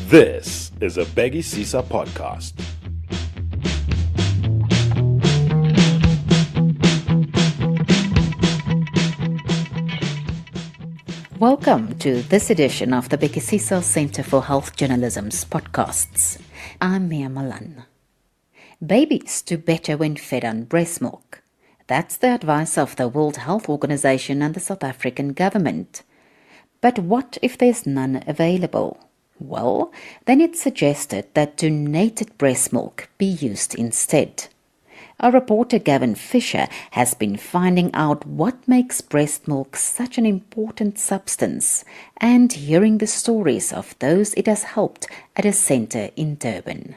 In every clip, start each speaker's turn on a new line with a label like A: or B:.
A: This is a Bhekisisa podcast.
B: Welcome to this edition of the Bhekisisa Centre for Health Journalism's podcasts. I'm Mia Malan. Babies do better when fed on breast milk. That's the advice of the World Health Organization and the South African government. But what if there's none available? Well, then it's suggested that donated breast milk be used instead. Our reporter Gavin Fisher has been finding out what makes breast milk such an important substance and hearing the stories of those it has helped at a centre in Durban.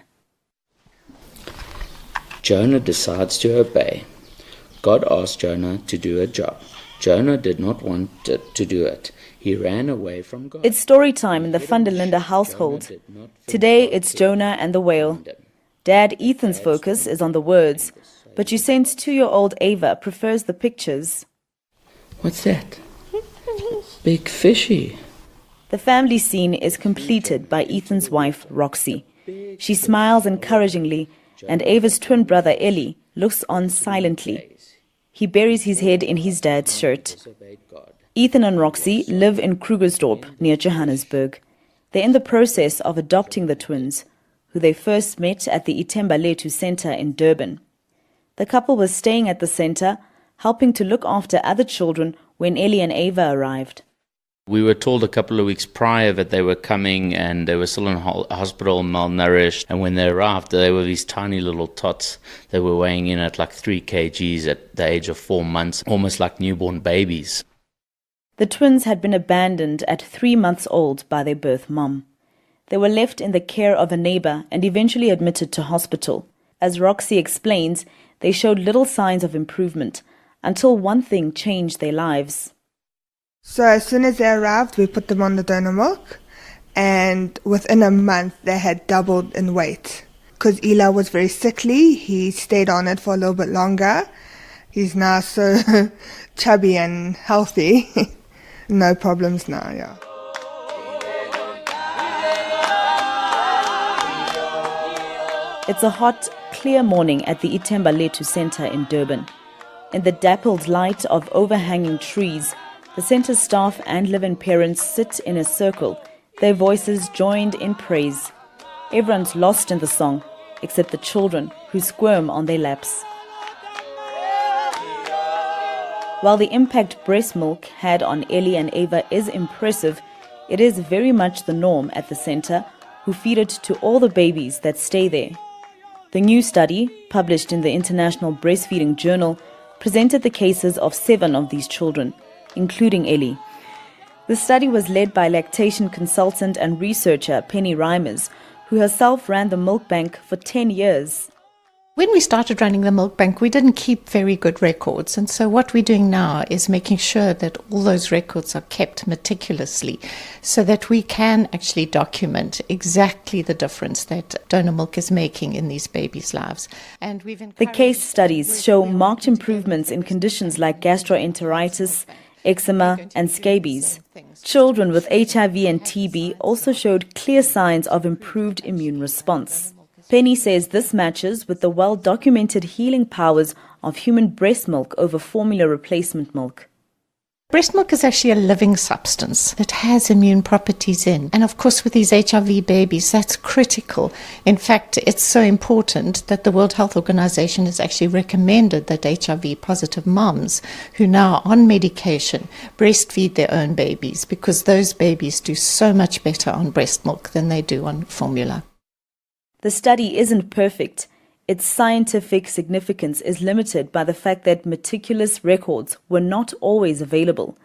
C: Jonah decides to obey. God asked Jonah to do a job. Jonah did not want to do it. He ran away from God.
D: It's story time in the Van der Linde household. Today it's Jonah and the whale. Dad Ethan's focus is on the words, but Usain's 2-year-old Ava prefers the pictures.
C: What's that? Big fishy.
D: The family scene is completed by Ethan's wife, Roxy. She smiles encouragingly, and Ava's twin brother, Ellie, looks on silently. He buries his head in his dad's shirt. Ethan and Roxy live in Krugersdorp, near Johannesburg. They're in the process of adopting the twins, who they first met at the Ithemba Lethu Centre in Durban. The couple was staying at the centre, helping to look after other children when Ellie and Ava arrived.
C: We were told a couple of weeks prior that they were coming and they were still in hospital, malnourished. And when they arrived, they were these tiny little tots. They were weighing in at like 3 kgs at the age of 4 months, almost like newborn babies.
D: The twins had been abandoned at 3 months old by their birth mom. They were left in the care of a neighbour and eventually admitted to hospital. As Roxy explains, they showed little signs of improvement until one thing changed their lives.
E: So as soon as they arrived, we put them on the donor milk, and within a month they had doubled in weight. Because Ela was very sickly, he stayed on it for a little bit longer. He's now so chubby and healthy. No problems now, yeah.
D: It's a hot, clear morning at the Ithemba Lethu Centre in Durban. In the dappled light of overhanging trees, the centre's staff and live-in parents sit in a circle, their voices joined in praise. Everyone's lost in the song, except the children who squirm on their laps. While the impact breast milk had on Ellie and Ava is impressive, it is very much the norm at the centre, who feed it to all the babies that stay there. The new study, published in the International Breastfeeding Journal, presented the cases of 7 of these children, including Ellie. The study was led by lactation consultant and researcher Penny Reimers, who herself ran the milk bank for 10 years.
F: When we started running the milk bank, we didn't keep very good records. And so what we're doing now is making sure that all those records are kept meticulously so that we can actually document exactly the difference that donor milk is making in these babies' lives. And
D: the case studies show marked improvements in conditions like gastroenteritis, eczema and scabies. Children with HIV and TB also showed clear signs of improved immune response. Penny says this matches with the well-documented healing powers of human breast milk over formula replacement milk.
F: Breast milk is actually a living substance that has immune properties in. And of course, with these HIV babies, that's critical. In fact, it's so important that the World Health Organization has actually recommended that HIV-positive moms who now are on medication breastfeed their own babies because those babies do so much better on breast milk than they do on formula.
D: The study isn't perfect. Its scientific significance is limited by the fact that meticulous records were not always available.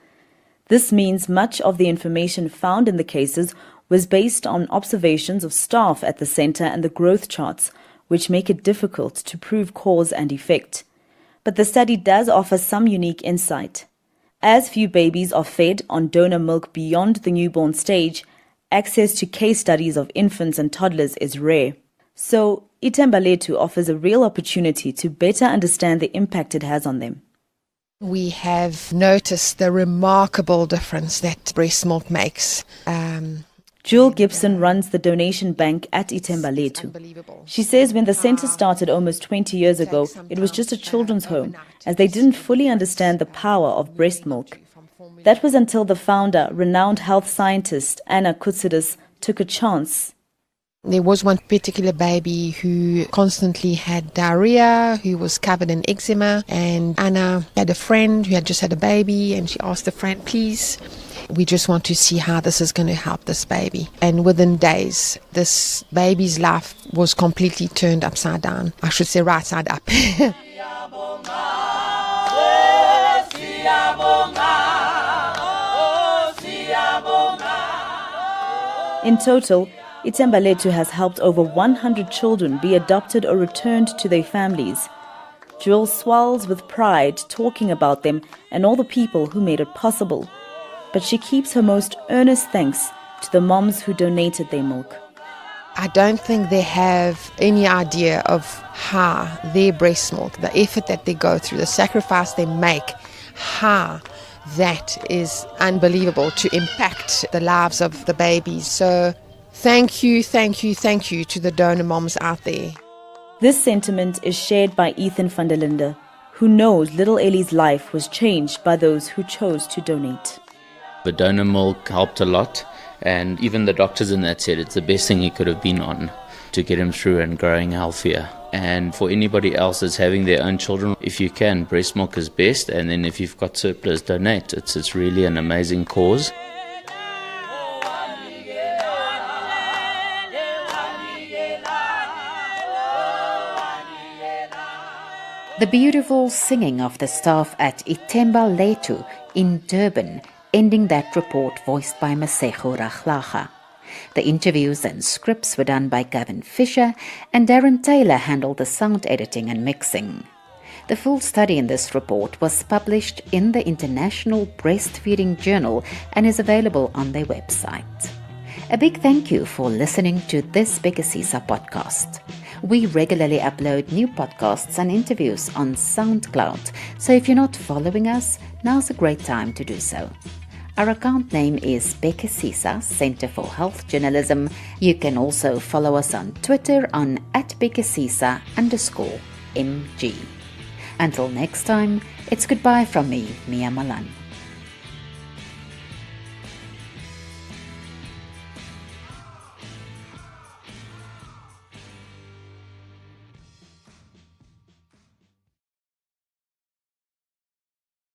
D: This means much of the information found in the cases was based on observations of staff at the centre and the growth charts, which make it difficult to prove cause and effect. But the study does offer some unique insight. As few babies are fed on donor milk beyond the newborn stage, access to case studies of infants and toddlers is rare. So, Ithemba Lethu offers a real opportunity to better understand the impact it has on them.
G: We have noticed the remarkable difference that breast milk makes.
D: Jewel Gibson runs the donation bank at Ithembaletu. She says when the centre started almost 20 years ago, it was just a children's home, as they didn't fully understand the power of breast milk. That was until the founder, renowned health scientist Anna Kutsidis, took a chance.
G: There was one particular baby who constantly had diarrhea, who was covered in eczema, and Anna had a friend who had just had a baby, and she asked the friend, please, we just want to see how this is going to help this baby. And within days, this baby's life was completely turned upside down. I should say right side up.
D: In total, Ithembaletu has helped over 100 children be adopted or returned to their families. Jewel swells with pride talking about them and all the people who made it possible. But she keeps her most earnest thanks to the moms who donated their milk.
G: I don't think they have any idea of how their breast milk, the effort that they go through, the sacrifice they make, how that is unbelievable to impact the lives of the babies. So thank you to the donor moms out there.
D: This sentiment is shared by Ethan van der Linde, who knows little Ellie's life was changed by those who chose to donate.
C: The donor milk helped a lot, and even the doctors in that said it's the best thing he could have been on to get him through and growing healthier. And for anybody else that's having their own children, if you can, breast milk is best, and then if you've got surplus, donate. It's really an amazing cause.
B: The beautiful singing of the staff at Ithembaletu in Durban, ending that report voiced by Masego Raglaga. The interviews and scripts were done by Gavin Fisher, and Darren Taylor handled the sound editing and mixing. The full study in this report was published in the International Breastfeeding Journal and is available on their website. A big thank you for listening to this Bhekisisa podcast. We regularly upload new podcasts and interviews on SoundCloud, so if you're not following us, now's a great time to do so. Our account name is Bhekisisa, Centre for Health Journalism. You can also follow us on Twitter on @Bhekisisa_MG. Until next time, it's goodbye from me, Mia Malan.